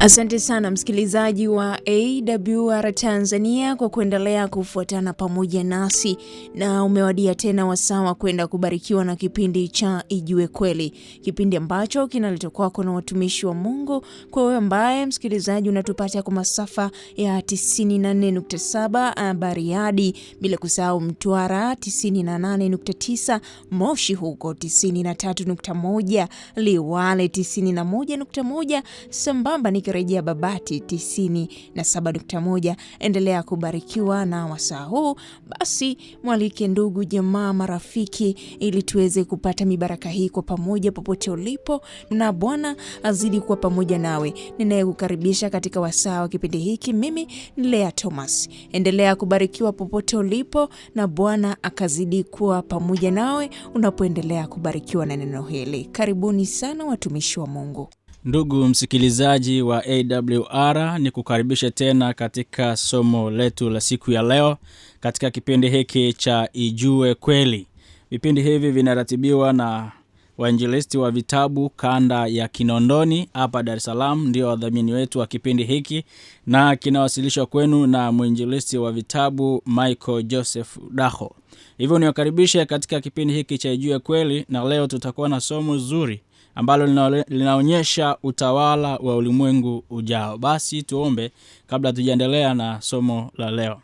Asante sana msikilizaji wa AWR Tanzania kwa kuendelea kufuatana pamoja nasi, na umewadia tena wasaa kwenda kubarikiwa na kipindi cha Ijue Kweli, kipindi ambacho kinaletwa kwako na watumishi wa Mungu. Kwa wewe ambaye msikilizaji unatupata kwa masafa ya 94.7 Bariadi, bila kusahau Mtwara 98.9, Moshi huko 93.1, Liwale 91.1, sambamba nikirejea Babati 97.1. Endelea kubarikiwa na wasaa huu. Basi mwalike ndugu, jamaa, marafiki ili tuweze kupata mibaraka hii kwa pamoja popote ulipo, na Bwana azidi kuwa pamoja nawe. Ninayekukaribisha katika wasaa wa kipindi hiki mimi ni Lea Thomas. Endelea kubarikiwa popote ulipo, na Bwana akazidi kuwa pamoja nawe unapoendelea kubarikiwa na neno hili. Karibuni sana watumishi wa Mungu. Ndugu msikilizaji wa AWR, ni kukaribisha tena katika somo letu la siku ya leo katika kipindi hiki cha Ijue Kweli. Vipindi hivi vinaratibiwa na wainjilisti wa vitabu kanda ya Kinondoni hapa Dar es Salaam, ndio wadhamini wetu wa kipindi hiki, na kinawasilishwa kwenu na mwinjilisti wa vitabu Michael Joseph Daho. Hivyo niwakaribisha katika kipindi hiki cha Ijue Kweli, na leo tutakuwa na somo zuri ambalo linaonyesha utawala wa ulimwengu ujao. Basi tuombe kabla tujaendelea na somo la leo.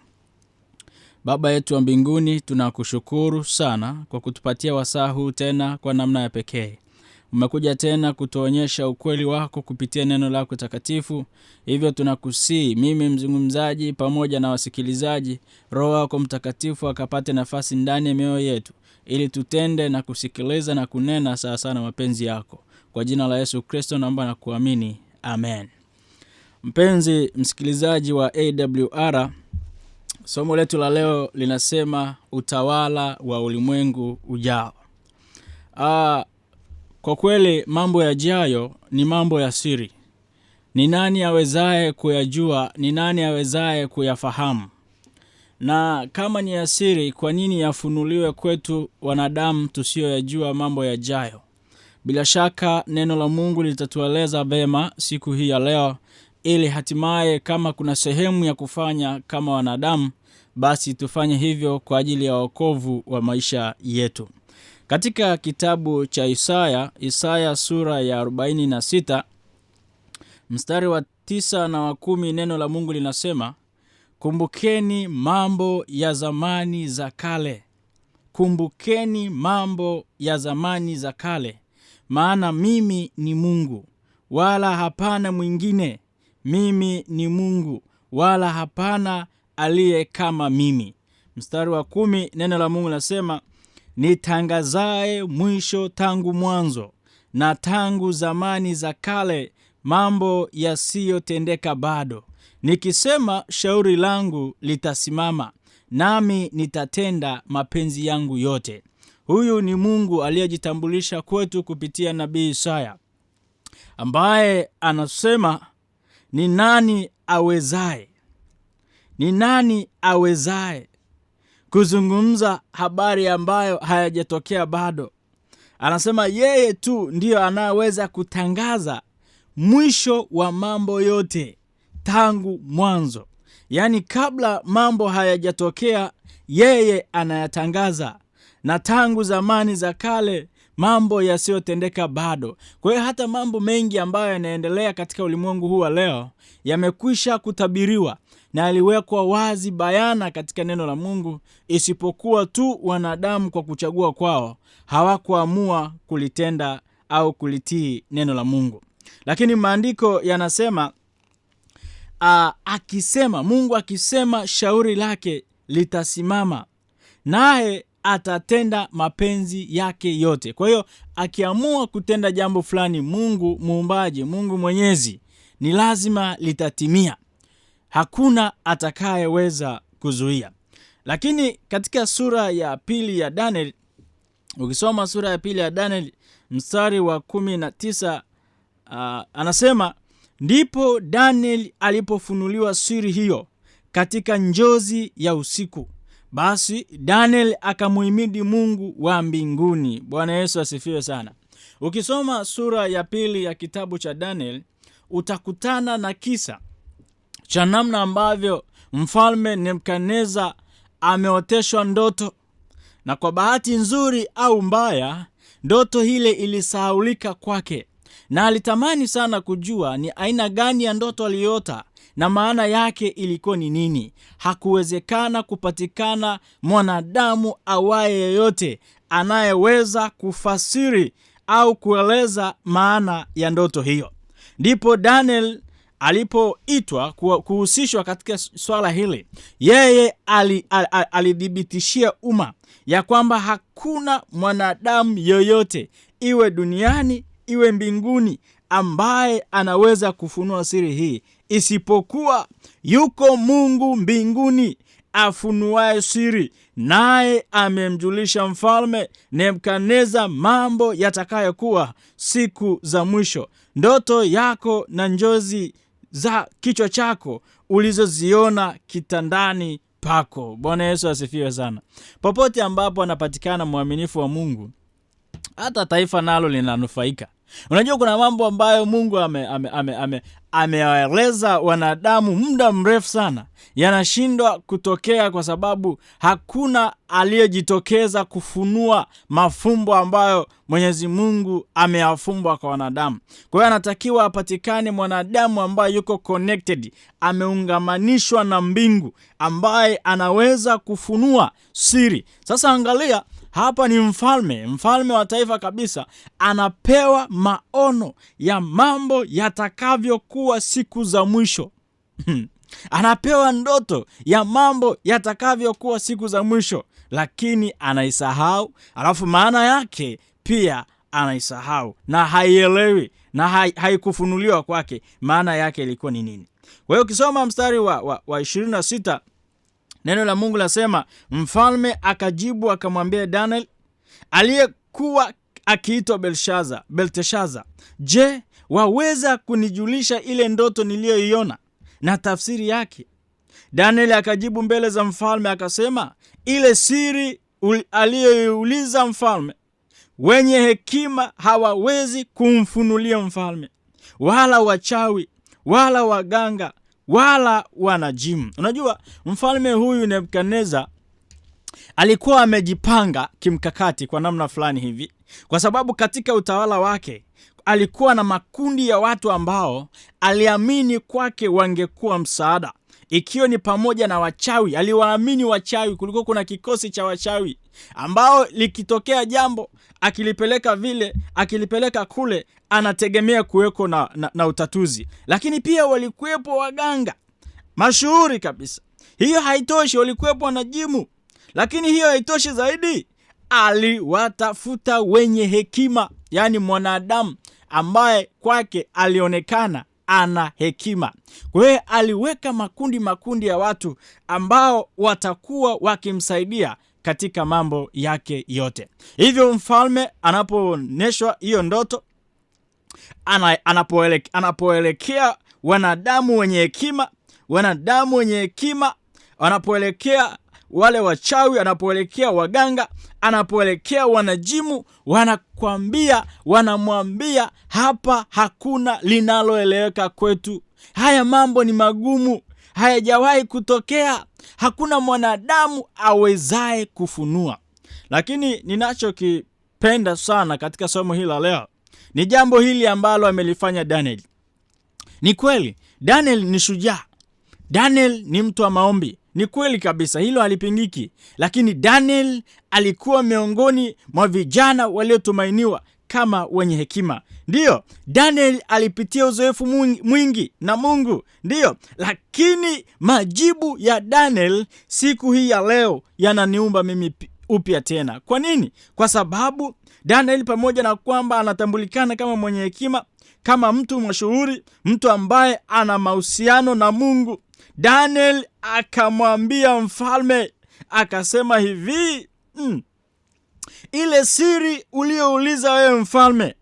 Baba yetu wa mbinguni, tunakushukuru sana kwa kutupatia wasaa huu tena kwa namna ya pekee. Umekuja tena kutuonyesha ukweli wako kupitia neno lako takatifu. Hivyo tunakusii mimi mzungumzaji pamoja na wasikilizaji, Roho wako Mtakatifu akapate nafasi ndani ya mioyo yetu, ili tutende na kusikiliza na kunena sawa sana mapenzi yako. Kwa jina la Yesu Kristo naomba na kuamini. Amen. Mpenzi msikilizaji wa AWR, somo letu la leo linasema utawala wa ulimwengu ujao. Kwa kweli mambo yajayo ni mambo ya siri. Ni nani awezaye kuyajua? Ni nani awezaye kuyafahamu? Na kama ni ya siri, kwa nini yafunuliwe kwetu wanadamu tusiyoyajua mambo yajayo? Bila shaka neno la Mungu litatueleza vema siku hii ya leo, ili hatimaye kama kuna sehemu ya kufanya kama wanadamu, basi tufanye hivyo kwa ajili ya wokovu wa maisha yetu. Katika kitabu cha Isaya sura ya 46 mstari wa 9 na wa 10, neno la Mungu linasema, kumbukeni mambo ya zamani za kale. Kumbukeni mambo ya zamani za kale, maana mimi ni Mungu wala hapana mwingine. Mimi ni Mungu wala hapana aliye kama mimi. Mstari wa 10, neno la Mungu linasema, nitangazaye mwisho tangu mwanzo, na tangu zamani za kale mambo yasiyotendeka bado. Nikisema shauri langu litasimama, nami nitatenda mapenzi yangu yote. Huyu ni Mungu aliyejitambulisha kwetu kupitia nabii Isaya, ambaye anasema ni nani awezaye? Ni nani awezaye kuzungumza habari ambayo hayajatokea bado? Anasema yeye tu ndiyo anaweza kutangaza mwisho wa mambo yote tangu mwanzo. Yaani kabla mambo hayajatokea, yeye anayatangaza, na tangu zamani za kale mambo yasiyotendeka bado. Kwa hiyo hata mambo mengi ambayo yanaendelea katika ulimwengu huu wa leo yamekwisha kutabiriwa na aliwekwa wazi bayana katika neno la Mungu, isipokuwa tu wanadamu kwa kuchagua kwao hawakuamua kulitenda au kulitii neno la Mungu. Lakini maandiko yanasema Mungu akisema shauri lake litasimama, naye atatenda mapenzi yake yote. Kwa hiyo akiamua kutenda jambo fulani, Mungu muumbaji, Mungu mwenyezi, ni lazima litatimia. Hakuna atakayeweza kuzuia. Lakini katika sura ya pili ya Daniel, ukisoma sura ya pili ya Daniel mstari wa 19, anasema, ndipo Daniel alipofunuliwa siri hiyo katika njozi ya usiku. Basi Daniel akamuhimidi Mungu wa mbinguni. Bwana Yesu asifiwe sana. Ukisoma sura ya pili ya kitabu cha Daniel, utakutana na kisa cha namna ambavyo mfalme Nebukadneza ameoteshwa ndoto, na kwa bahati nzuri au mbaya, ndoto ile ilisahaulika kwake, na alitamani sana kujua ni aina gani ya ndoto aliota na maana yake ilikuwa ni nini. Hakuwezekana kupatikana mwanadamu awaye yeyote anayeweza kufasiri au kueleza maana ya ndoto hiyo. Ndipo Daniel alipoitwa kuhusishwa katika swala hili, yeye alidhibitishia umma ya kwamba hakuna mwanadamu yoyote, iwe duniani iwe mbinguni, ambaye anaweza kufunua siri hii, isipokuwa yuko Mungu mbinguni afunuaye siri, naye amemjulisha mfalme Nebukadneza mambo yatakayokuwa siku za mwisho. Ndoto yako na njozi za kichwa chako ulizoziona kitandani pako. Bwana Yesu asifiwe sana. Popote ambapo anapatikana mwaminifu wa Mungu, hata taifa nalo linanufaika. Unajua kuna mambo ambayo Mungu amewaeleza wanadamu muda mrefu sana, yanashindwa kutokea kwa sababu hakuna aliyejitokeza kufunua mafumbo ambayo Mwenyezi Mungu ameyafumbwa kwa wanadamu. Kwa hiyo anatakiwa apatikane mwanadamu ambaye yuko connected, ameungamanishwa na mbingu, ambaye anaweza kufunua siri. Sasa angalia, hapa ni mfalme wa taifa kabisa, anapewa maono ya mambo yatakavyokuwa siku za mwisho. Anapewa ndoto ya mambo yatakavyokuwa siku za mwisho, lakini anaisahau, alafu maana yake pia anaisahau na haielewi na haikufunuliwa kwake maana yake ilikuwa ni nini. Kwa hiyo ukisoma mstari wa 26, neno la Mungu lasema, mfalme akajibu akamwambia Daniel aliyekuwa akiitwa Belteshaza, je, waweza kunijulisha ile ndoto niliyoiona na tafsiri yake? Daniel akajibu mbele za mfalme akasema, ile siri aliyoiuliza mfalme, wenye hekima hawawezi kumfunulia mfalme, wala wachawi, wala waganga, wala wanajimu. Unajua mfalme huyu Nebukadneza alikuwa amejipanga kimkakati kwa namna fulani hivi, kwa sababu katika utawala wake alikuwa na makundi ya watu ambao aliamini kwake wangekuwa msaada, ikiwa ni pamoja na wachawi. Aliwaamini wachawi. Kulikuwa kuna kikosi cha wachawi ambao likitokea jambo, akilipeleka vile, akilipeleka kule, anategemea kuweko na utatuzi. Lakini pia walikuwepo waganga mashuhuri kabisa. Hiyo haitoshi, walikuwepo wanajimu. Lakini hiyo haitoshi zaidi, aliwatafuta wenye hekima, yani mwanadamu ambaye kwake alionekana ana hekima. Kwa hiyo aliweka makundi ya watu ambao watakuwa wakimsaidia katika mambo yake yote. Hivyo mfalme anapoonyeshwa hiyo ndoto, anapoelekea wanadamu wenye hekima, anapoelekea wale wachawi, anapoelekea waganga, anapoelekea wanajimu, wanamwambia hapa hakuna linaloeleweka kwetu. Haya mambo ni magumu, hayajawahi kutokea, hakuna mwanadamu awezaye kufunua. Lakini ninachokipenda sana katika somo hili la leo ni jambo hili ambalo amelifanya Daniel. Ni kweli Daniel ni shujaa, Daniel ni mtu wa maombi, ni kweli kabisa, hilo halipingiki. Lakini Daniel alikuwa miongoni mwa vijana waliotumainiwa kama wenye hekima. Ndiyo, Daniel alipitia uzoefu mwingi na Mungu. Ndiyo, lakini majibu ya Daniel siku hii ya leo yananiumba mimi upya tena. Kwa nini? Kwa sababu Daniel, pamoja na kwamba anatambulikana kama mwenye hekima, kama mtu mashuhuri, mtu ambaye ana mahusiano na Mungu, Daniel akamwambia mfalme, akasema hivi, ile siri uliouliza wewe mfalme,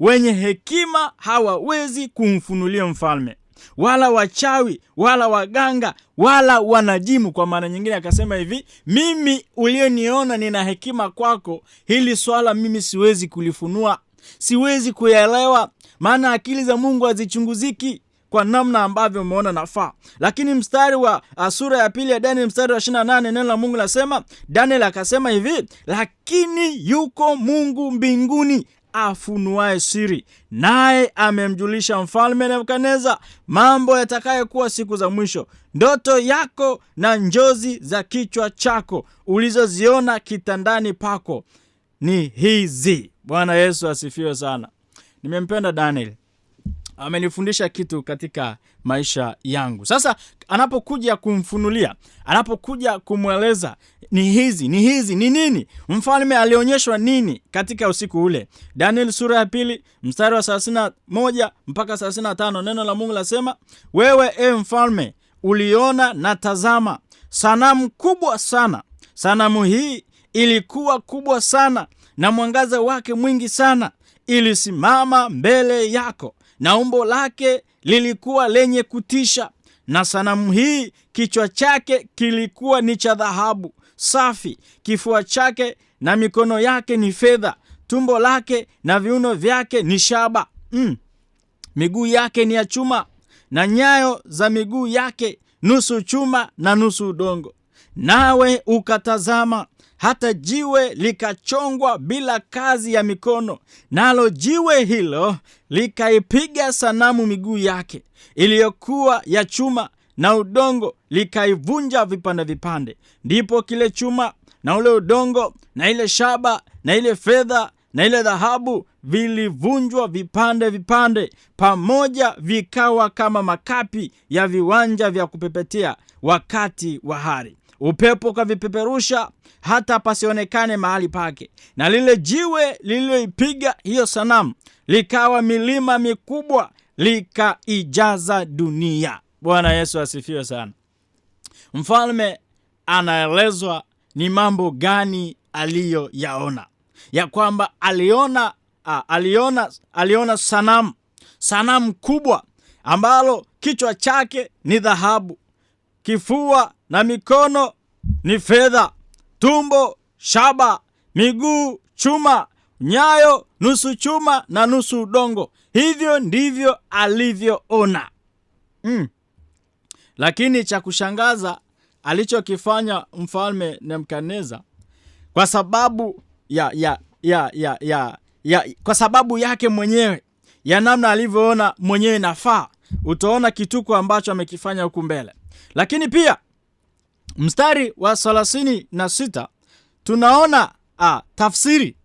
wenye hekima hawawezi kumfunulia mfalme, wala wachawi, wala waganga, wala wanajimu. Kwa maana nyingine akasema hivi, mimi ulioniona nina hekima kwako, hili swala mimi siwezi kulifunua, siwezi kuyaelewa, maana akili za Mungu hazichunguziki kwa namna ambavyo umeona nafaa. Lakini mstari wa sura ya pili ya Daniel mstari wa 28, neno la Mungu lasema, Daniel akasema hivi, lakini yuko Mungu mbinguni afunuaye siri, naye amemjulisha mfalme Nebukadneza mambo yatakayokuwa siku za mwisho. Ndoto yako na njozi za kichwa chako ulizoziona kitandani pako ni hizi. Bwana Yesu asifiwe sana. Nimempenda Daniel. Amenifundisha kitu katika maisha yangu. Sasa anapokuja kumfunulia, anapokuja kumweleza ni hizi ni nini, mfalme alionyeshwa nini katika usiku ule. Daniel sura ya pili mstari wa 31 mpaka 35, neno la Mungu lasema, wewe mfalme uliona na tazama sanamu kubwa sana. Sanamu hii ilikuwa kubwa sana na mwangaza wake mwingi sana. Ilisimama mbele yako na umbo lake lilikuwa lenye kutisha. Na sanamu hii kichwa chake kilikuwa ni cha dhahabu safi, kifua chake na mikono yake ni fedha, tumbo lake na viuno vyake ni shaba. Miguu yake ni ya chuma, na nyayo za miguu yake nusu chuma na nusu udongo. Nawe ukatazama hata jiwe likachongwa bila kazi ya mikono, nalo jiwe hilo likaipiga sanamu miguu yake iliyokuwa ya chuma na udongo, likaivunja vipande vipande. Ndipo kile chuma na ule udongo na ile shaba na ile fedha na ile dhahabu vilivunjwa vipande vipande pamoja, vikawa kama makapi ya viwanja vya kupepetea wakati wa hari. Upepo kavipeperusha hata pasionekane mahali pake, na lile jiwe lililoipiga hiyo sanamu likawa milima mikubwa, likaijaza dunia. Bwana Yesu asifiwe sana. Mfalme anaelezwa ni mambo gani aliyoyaona, ya kwamba aliona sanamu kubwa ambalo kichwa chake ni dhahabu, kifua na mikono ni fedha, tumbo shaba, miguu chuma, nyayo nusu chuma na nusu udongo. Hivyo ndivyo alivyoona. Lakini cha kushangaza alichokifanya mfalme Nebukadneza, kwa sababu kwa sababu yake mwenyewe, ya namna alivyoona mwenyewe nafaa, utaona kituko ambacho amekifanya huku mbele. Lakini pia mstari wa 36 tunaona tafsiri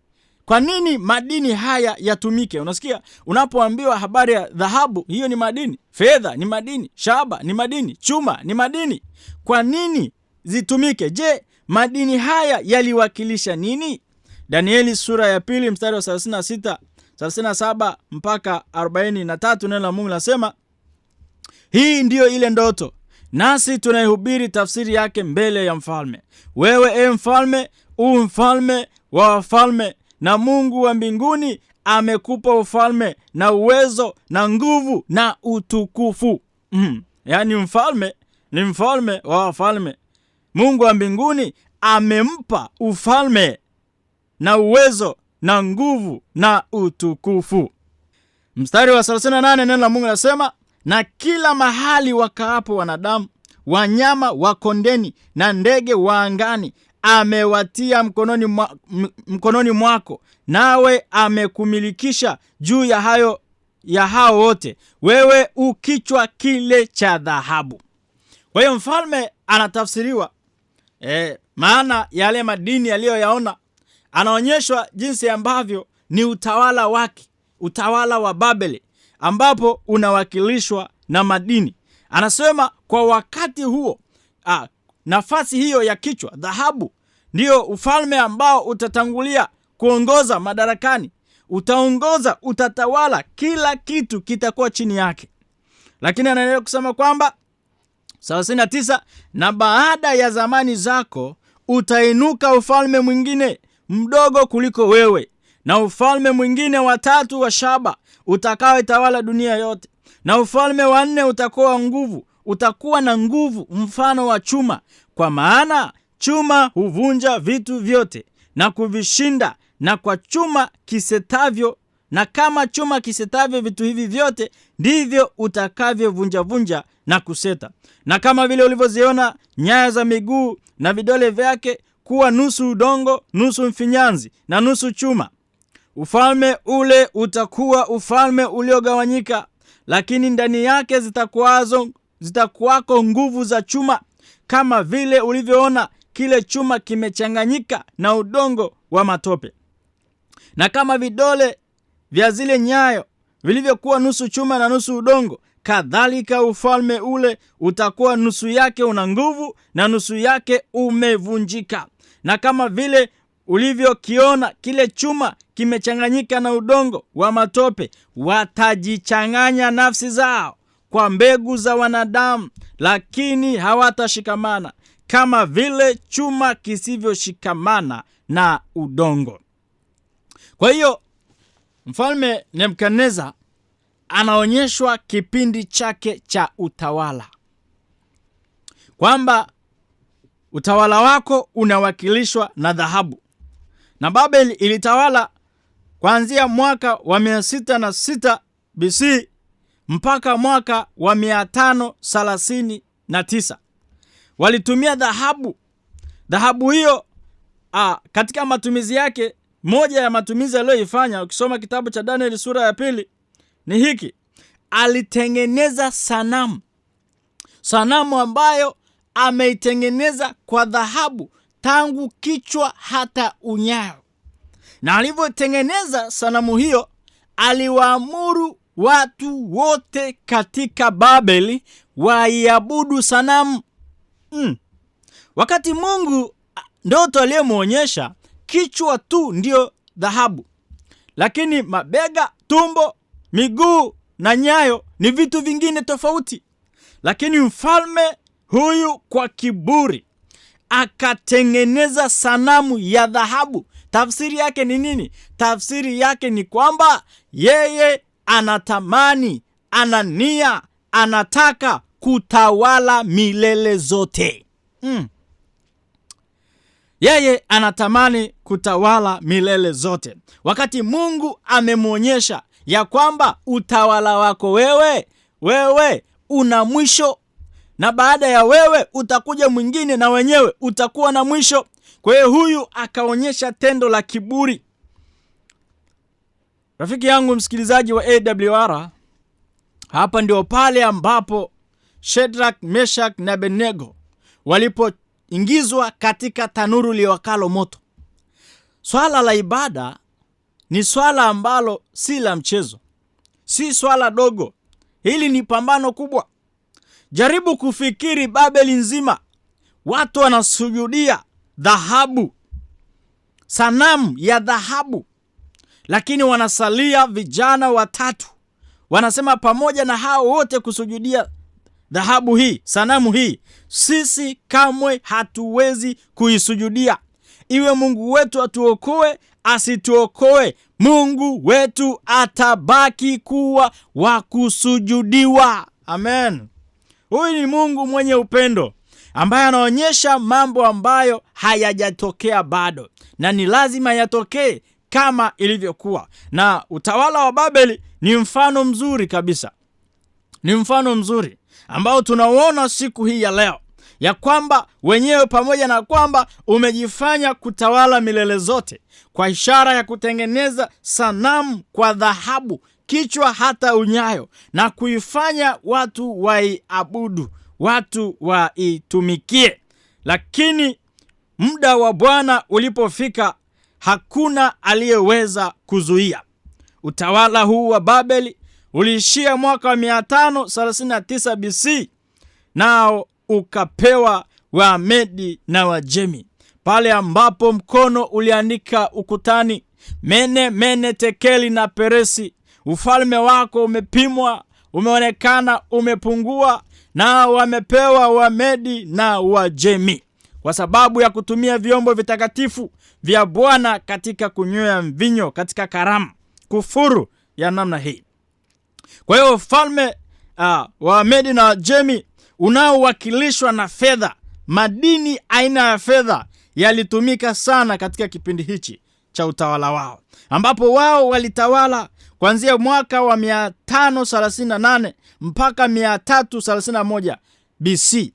kwa nini madini haya yatumike. Unasikia, unapoambiwa habari ya dhahabu, hiyo ni madini, fedha ni madini, shaba ni madini, chuma ni madini. Kwa nini zitumike? Je, madini haya yaliwakilisha nini? Danieli sura ya pili mstari wa 36, 37 mpaka 43, neno la Mungu nasema, hii ndiyo ile ndoto, nasi tunaihubiri tafsiri yake mbele ya mfalme. Wewe mfalme, mfalme wa wafalme, na Mungu wa mbinguni amekupa ufalme na uwezo na nguvu na utukufu. Yaani mfalme ni mfalme wa wafalme. Mungu wa mbinguni amempa ufalme na uwezo na nguvu na utukufu. Mstari wa 38, neno la Mungu nasema, na kila mahali wakaapo wanadamu, wanyama wa kondeni na ndege wa angani amewatia mkononi mwako, nawe amekumilikisha juu ya hao wote, wewe ukichwa kile cha dhahabu. Kwa hiyo mfalme anatafsiriwa maana yale madini aliyoyaona, anaonyeshwa jinsi ambavyo ni utawala wake, utawala wa Babeli, ambapo unawakilishwa na madini. Anasema kwa wakati huo, nafasi hiyo ya kichwa dhahabu ndio ufalme ambao utatangulia kuongoza madarakani. Utaongoza, utatawala, kila kitu kitakuwa chini yake. Lakini anaendelea kusema kwamba 39, na baada ya zamani zako utainuka ufalme mwingine mdogo kuliko wewe, na ufalme mwingine wa tatu wa shaba utakaoitawala dunia yote, na ufalme wa 4 utakuwa na nguvu mfano wa chuma, kwa maana chuma huvunja vitu vyote na kuvishinda, na kwa chuma kisetavyo na kama chuma kisetavyo vitu hivi vyote, ndivyo utakavyovunja na kuseta. Na kama vile ulivyoziona nyayo za miguu na vidole vyake kuwa nusu udongo, nusu mfinyanzi na nusu chuma, ufalme ule utakuwa ufalme uliogawanyika, lakini ndani yake zitakuwako nguvu za chuma, kama vile ulivyoona kile chuma kimechanganyika na udongo wa matope. Na kama vidole vya zile nyayo vilivyokuwa nusu chuma na nusu udongo, kadhalika ufalme ule utakuwa nusu yake una nguvu na nusu yake umevunjika. Na kama vile ulivyokiona kile chuma kimechanganyika na udongo wa matope, watajichanganya nafsi zao kwa mbegu za wanadamu, lakini hawatashikamana, kama vile chuma kisivyoshikamana na udongo. Kwa hiyo Mfalme Nebukadneza anaonyeshwa kipindi chake cha utawala, kwamba utawala wako unawakilishwa na dhahabu. Na Babeli ilitawala kuanzia mwaka wa 606 BC mpaka mwaka wa 539. Walitumia dhahabu. Dhahabu hiyo katika matumizi yake, moja ya matumizi aliyoifanya, ukisoma kitabu cha Danieli sura ya 2, ni hiki: alitengeneza sanamu ambayo ameitengeneza kwa dhahabu tangu kichwa hata unyayo. Na alivyotengeneza sanamu hiyo, aliwaamuru watu wote katika Babeli waiabudu sanamu. Wakati Mungu ndoto aliyemuonyesha kichwa tu ndio dhahabu, lakini mabega, tumbo, miguu na nyayo ni vitu vingine tofauti. Lakini mfalme huyu kwa kiburi akatengeneza sanamu ya dhahabu. Tafsiri yake ni nini? Tafsiri yake ni kwamba yeye anatamani, anania, anataka kutawala milele zote. Yeye anatamani kutawala milele zote, wakati Mungu amemwonyesha ya kwamba utawala wako wewe una mwisho, na baada ya wewe utakuja mwingine na wenyewe utakuwa na mwisho. Kwa hiyo huyu akaonyesha tendo la kiburi. Rafiki yangu msikilizaji wa AWR, hapa ndio pale ambapo Shadrach, Meshach na Abednego walipoingizwa katika tanuru liwakalo moto. Swala la ibada ni swala ambalo si la mchezo, si swala dogo. Hili ni pambano kubwa. Jaribu kufikiri Babeli nzima, watu wanasujudia dhahabu, sanamu ya dhahabu, lakini wanasalia vijana watatu. Wanasema pamoja na hao wote kusujudia dhahabu hii, sanamu hii, sisi kamwe hatuwezi kuisujudia. Iwe Mungu wetu atuokoe, asituokoe, Mungu wetu atabaki kuwa wa kusujudiwa. Amen. Huyu ni Mungu mwenye upendo, ambaye anaonyesha mambo ambayo hayajatokea bado, na ni lazima yatokee kama ilivyokuwa. Na utawala wa Babeli ni mfano mzuri kabisa. Ni mfano mzuri ambao tunauona siku hii ya leo, ya kwamba wenyewe pamoja na kwamba umejifanya kutawala milele zote, kwa ishara ya kutengeneza sanamu kwa dhahabu, kichwa hata unyayo, na kuifanya watu waiabudu, watu waitumikie. Lakini muda wa Bwana ulipofika, hakuna aliyeweza kuzuia. Utawala huu wa Babeli uliishia mwaka wa 539 BC, nao ukapewa Wamedi na Wajemi, pale ambapo mkono uliandika ukutani: Mene, Mene, Tekeli na Peresi, ufalme wako umepimwa, umeonekana umepungua, na wamepewa Wamedi na Wajemi, kwa sababu ya kutumia vyombo vitakatifu vya Bwana katika kunywea mvinyo katika karamu. Kufuru ya namna hii. Kwa hiyo ufalme wa Wamedi na Wajemi unaowakilishwa na fedha, madini aina ya fedha yalitumika sana katika kipindi hichi cha utawala wao, ambapo wao walitawala kuanzia mwaka wa 538 mpaka 331 BC.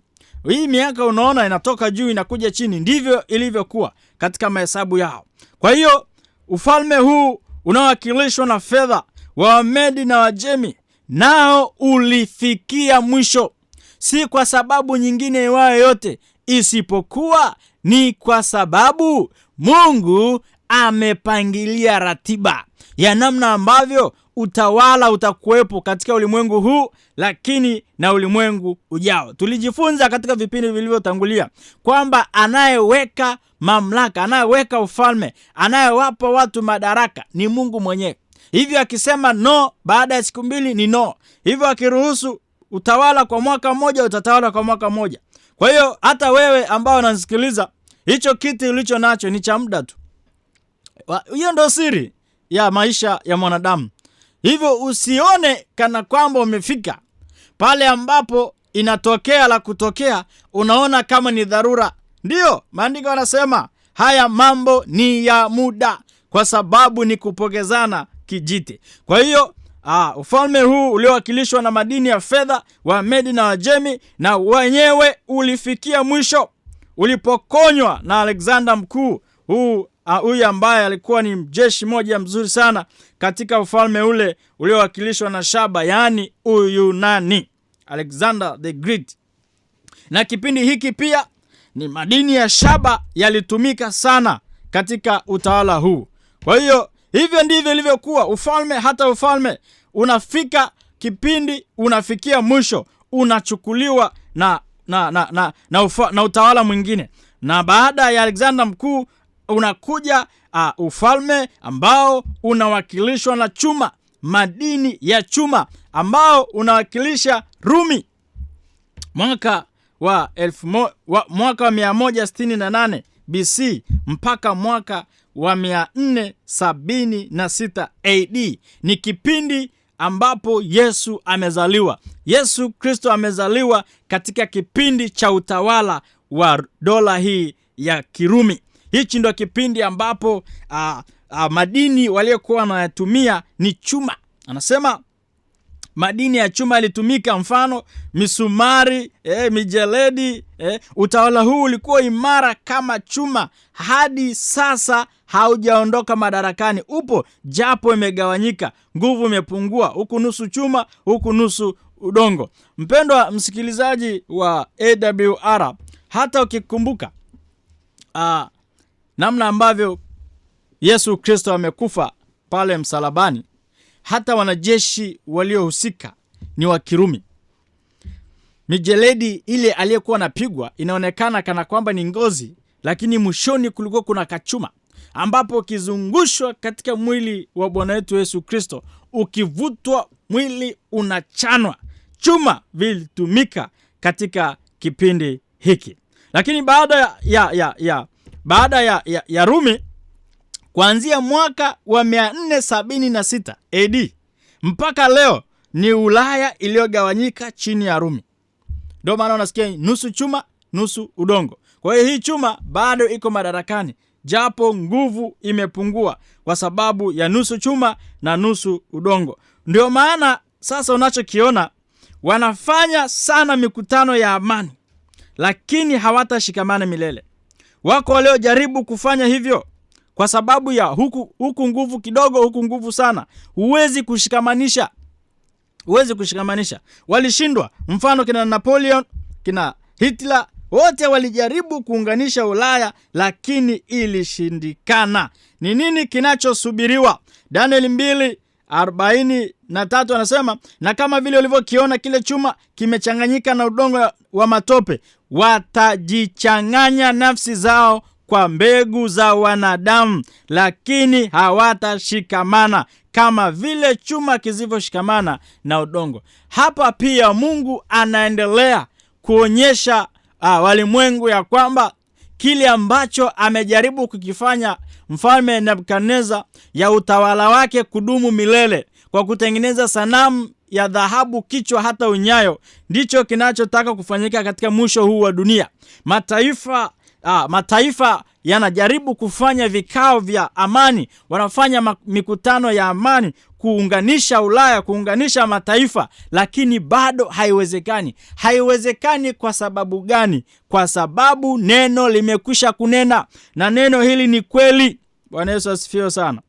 Hii miaka unaona inatoka juu inakuja chini, ndivyo ilivyokuwa katika mahesabu yao. Kwa hiyo ufalme huu unaowakilishwa na fedha wa Wamedi na Wajemi nao ulifikia mwisho, si kwa sababu nyingine yoyote isipokuwa ni kwa sababu Mungu amepangilia ratiba ya namna ambavyo utawala utakuwepo katika ulimwengu huu, lakini na ulimwengu ujao. Tulijifunza katika vipindi vilivyotangulia kwamba anayeweka mamlaka, anayeweka ufalme, anayewapa watu madaraka ni Mungu mwenyewe. Hivyo akisema no, baada ya siku 2 ni no. Hivyo akiruhusu utawala kwa mwaka mmoja, utatawala kwa mwaka mmoja. Kwa hiyo hata wewe ambao unanisikiliza, hicho kiti ulicho nacho ni cha muda tu. Hiyo ndio siri ya maisha ya mwanadamu. Hivyo usione kana kwamba umefika pale ambapo inatokea la kutokea, unaona kama ni dharura. Ndiyo, maandiko yanasema haya mambo ni ya muda, kwa sababu ni kupokezana kijiti. Kwa hiyo ufalme huu uliowakilishwa na madini ya fedha wa Medi na Wajemi, na wenyewe ulifikia mwisho ulipokonywa na Alexander Mkuu, huyu ambaye alikuwa ni mjeshi moja mzuri sana katika ufalme ule uliowakilishwa na shaba, yani Uyunani, Alexander the Great. Na kipindi hiki pia ni madini ya shaba yalitumika sana katika utawala huu. Kwa hiyo hivyo ndivyo ilivyokuwa ufalme. Hata ufalme unafika kipindi, unafikia mwisho, unachukuliwa na utawala mwingine. Na baada ya Alexander Mkuu unakuja ufalme ambao unawakilishwa na chuma, madini ya chuma, ambao unawakilisha Rumi. Mwaka wa 168 BC mpaka mwaka wa 476 AD ni kipindi ambapo Yesu amezaliwa. Yesu Kristo amezaliwa katika kipindi cha utawala wa dola hii ya Kirumi. Hichi ndio kipindi ambapo madini waliokuwa wanayatumia ni chuma. Anasema madini ya chuma yalitumika, mfano misumari, mijeledi. Utawala huu ulikuwa imara kama chuma, hadi sasa haujaondoka madarakani. Upo japo imegawanyika, nguvu imepungua, huku nusu chuma, huku nusu udongo. Mpendwa msikilizaji wa AWR, hata ukikumbuka namna ambavyo Yesu Kristo amekufa pale msalabani, hata wanajeshi waliohusika ni wa Kirumi. Mijeledi ile aliyekuwa anapigwa inaonekana kana kwamba ni ngozi, lakini mwishoni kulikuwa kuna kachuma, ambapo kizungushwa katika mwili wa Bwana wetu Yesu Kristo, ukivutwa mwili unachanwa. Chuma vilitumika katika kipindi hiki. Lakini baada ya Rumi, kuanzia mwaka wa 476 AD mpaka leo ni Ulaya iliyogawanyika chini ya Rumi. Ndio maana unasikia nusu chuma, nusu udongo. Kwa hiyo hii chuma bado iko madarakani, japo nguvu imepungua kwa sababu ya nusu chuma na nusu udongo. Ndio maana sasa unachokiona, wanafanya sana mikutano ya amani, lakini hawatashikamana milele. Wako waliojaribu kufanya hivyo kwa sababu ya huku nguvu kidogo, huku nguvu sana. Huwezi kushikamanisha. Walishindwa. Mfano kina Napoleon, kina Hitler, wote walijaribu kuunganisha Ulaya, lakini ilishindikana. Ni nini kinachosubiriwa? Daniel 2:43 anasema, na kama vile ulivyokiona kile chuma kimechanganyika na udongo wa matope, watajichanganya nafsi zao kwa mbegu za wanadamu, lakini hawatashikamana kama vile chuma kisivyoshikamana na udongo. Hapa pia Mungu anaendelea kuonyesha walimwengu ya kwamba kile ambacho amejaribu kukifanya mfalme Nebukadneza, ya utawala wake kudumu milele kwa kutengeneza sanamu ya dhahabu kichwa hata unyayo, ndicho kinachotaka kufanyika katika mwisho huu wa dunia. Mataifa yanajaribu kufanya vikao vya amani, wanafanya mikutano ya amani kuunganisha Ulaya, kuunganisha mataifa, lakini bado haiwezekani. Haiwezekani kwa sababu gani? Kwa sababu neno limekwisha kunena, na neno hili ni kweli. Bwana Yesu asifiwe sana.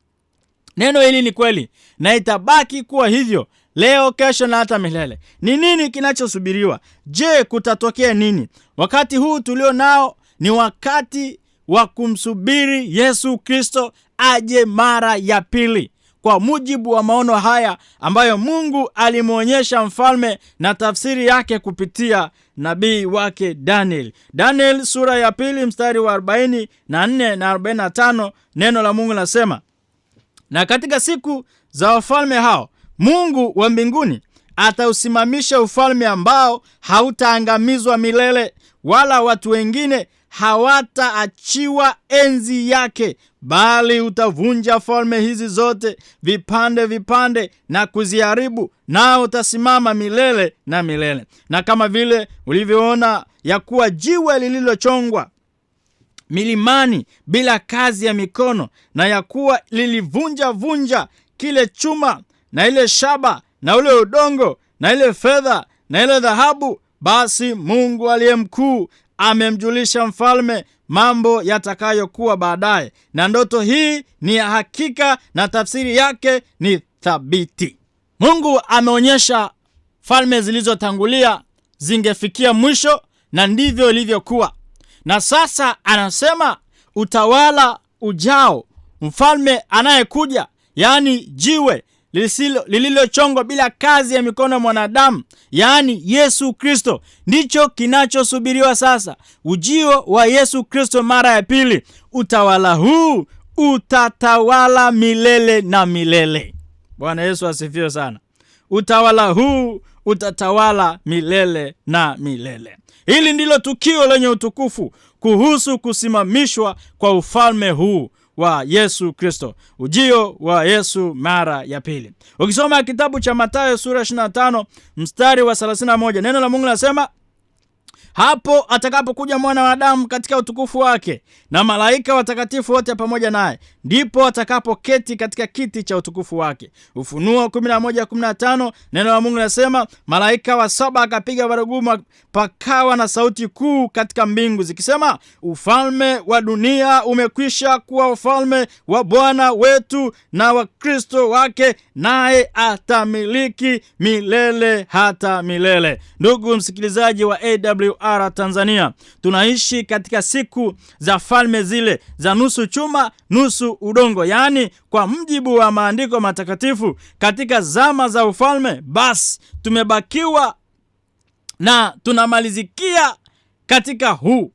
Neno hili ni kweli na itabaki kuwa hivyo leo, kesho na hata milele. Ni nini kinachosubiriwa? Je, kutatokea nini? Wakati huu tulio nao ni wakati wa kumsubiri Yesu Kristo aje mara ya pili, kwa mujibu wa maono haya ambayo Mungu alimuonyesha mfalme na tafsiri yake kupitia nabii wake Daniel. Daniel sura ya 2 mstari wa 44 na 45, neno la Mungu linasema, na katika siku za wafalme hao Mungu wa mbinguni atausimamisha ufalme ambao hautaangamizwa milele, wala watu wengine hawataachiwa enzi yake, bali utavunja falme hizi zote vipande vipande na kuziharibu, nao utasimama milele na milele. Na kama vile ulivyoona ya kuwa jiwe lililochongwa milimani bila kazi ya mikono, na ya kuwa lilivunja kile chuma na ile shaba na ule udongo na ile fedha na ile dhahabu, basi Mungu aliye mkuu amemjulisha mfalme mambo yatakayokuwa baadaye, na ndoto hii ni ya hakika na tafsiri yake ni thabiti. Mungu ameonyesha falme zilizotangulia zingefikia mwisho, na ndivyo ilivyokuwa. Na sasa anasema utawala ujao, mfalme anayekuja, yaani jiwe lililochongwa bila kazi ya mikono ya mwanadamu, yaani Yesu Kristo, ndicho kinachosubiriwa sasa. Ujio wa Yesu Kristo mara ya pili. Utawala huu utatawala milele na milele. Bwana Yesu asifiwe sana. Utawala huu utatawala milele na milele. Hili ndilo tukio lenye utukufu kuhusu kusimamishwa kwa ufalme huu wa Yesu Kristo, ujio wa Yesu mara ya pili. Ukisoma kitabu cha Mathayo sura 25 mstari wa 31, neno la Mungu linasema, hapo atakapokuja mwana wa Adamu katika utukufu wake na malaika watakatifu wote pamoja naye, ndipo atakapoketi katika kiti cha utukufu wake. Ufunuo 11:15, neno la Mungu linasema, malaika wa 7 akapiga baragumu, pakawa na sauti kuu katika mbingu zikisema, ufalme wa dunia umekwisha kuwa ufalme wa Bwana wetu na wa Kristo wake, naye atamiliki milele hata milele. Ndugu msikilizaji wa AWR Tanzania, tunaishi katika siku za falme zile za nusu chuma nusu udongo, yaani kwa mjibu wa maandiko matakatifu katika zama za ufalme. Basi tumebakiwa na tunamalizikia katika huu.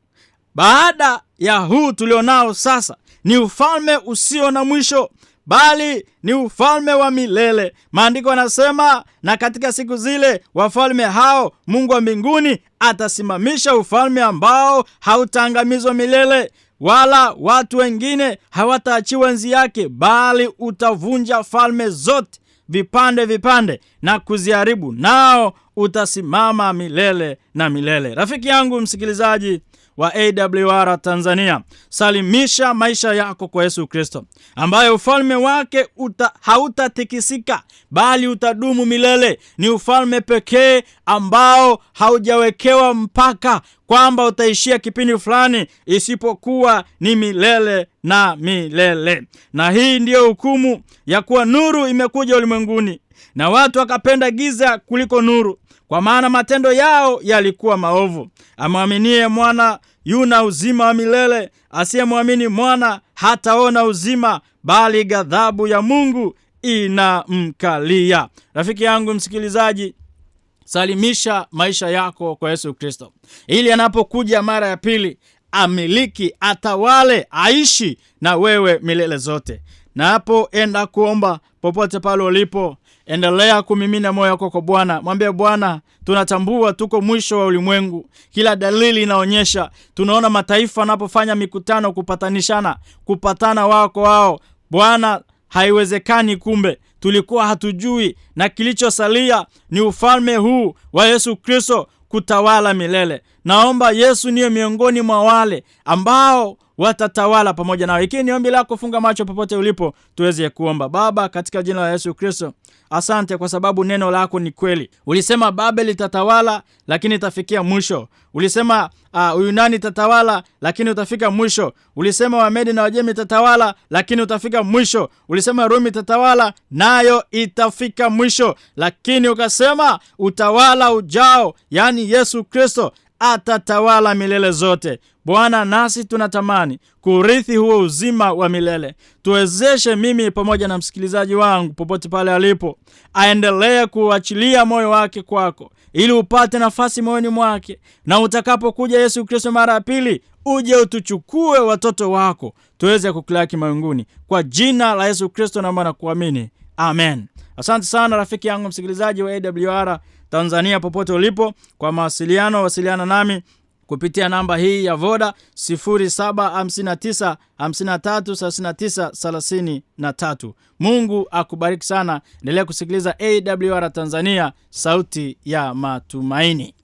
Baada ya huu tulionao sasa ni ufalme usio na mwisho, bali ni ufalme wa milele. Maandiko yanasema, na katika siku zile wafalme hao Mungu wa mbinguni atasimamisha ufalme ambao hautaangamizwa milele, wala watu wengine hawataachiwa enzi yake, bali utavunja falme zote vipande vipande na kuziharibu, nao utasimama milele na milele. Rafiki yangu msikilizaji wa AWR Tanzania, salimisha maisha yako kwa Yesu Kristo, ambaye ufalme wake hautatikisika bali utadumu milele. Ni ufalme pekee ambao haujawekewa mpaka kwamba utaishia kipindi fulani, isipokuwa ni milele na milele. Na hii ndiyo hukumu ya kuwa nuru imekuja ulimwenguni, na watu wakapenda giza kuliko nuru, kwa maana matendo yao yalikuwa maovu. Amwaminie mwana yuna uzima wa milele, asiyemwamini mwana hataona uzima, bali ghadhabu ya Mungu inamkalia. Rafiki yangu msikilizaji, salimisha maisha yako kwa Yesu Kristo, ili anapokuja mara ya pili amiliki, atawale, aishi na wewe milele zote. Na hapo enda kuomba, popote pale ulipo, endelea kumimina moyo wako kwa Bwana. Mwambie Bwana, tunatambua tuko mwisho wa ulimwengu. Kila dalili inaonyesha, tunaona mataifa wanapofanya mikutano kupatana wao kwa wao. Bwana, haiwezekani, kumbe tulikuwa hatujui, na kilichosalia ni ufalme huu wa Yesu Kristo kutawala milele. naomba Yesu niwe miongoni mwa wale ambao watatawala pamoja nawe. Ikiwa ni ombi lako, funga macho popote ulipo tuweze kuomba. Baba, katika jina la Yesu Kristo, asante kwa sababu neno lako ni kweli. Ulisema Babeli itatawala lakini itafikia mwisho. Ulisema Uyunani itatawala lakini utafika mwisho. Ulisema Wamedi na Wajemi itatawala lakini utafika mwisho. Ulisema Rumi itatawala nayo itafika mwisho. Lakini ukasema utawala ujao, yani Yesu Kristo, atatawala milele zote. Bwana, nasi tunatamani kurithi huo uzima wa milele. Tuwezeshe mimi pamoja na msikilizaji wangu popote pale alipo, aendelee kuachilia moyo wake kwako, ili upate nafasi moyoni mwake, na utakapokuja Yesu Kristo mara ya pili, uje utuchukue watoto wako, tuweze kukulaki mawinguni. Kwa jina la Yesu Kristo naomba na kuamini. Amen. Asante sana rafiki yangu msikilizaji wa AWR Tanzania popote ulipo. Kwa mawasiliano, wasiliana nami kupitia namba hii ya Voda 0759533933. Mungu akubariki sana. Endelea kusikiliza AWR Tanzania, sauti ya matumaini.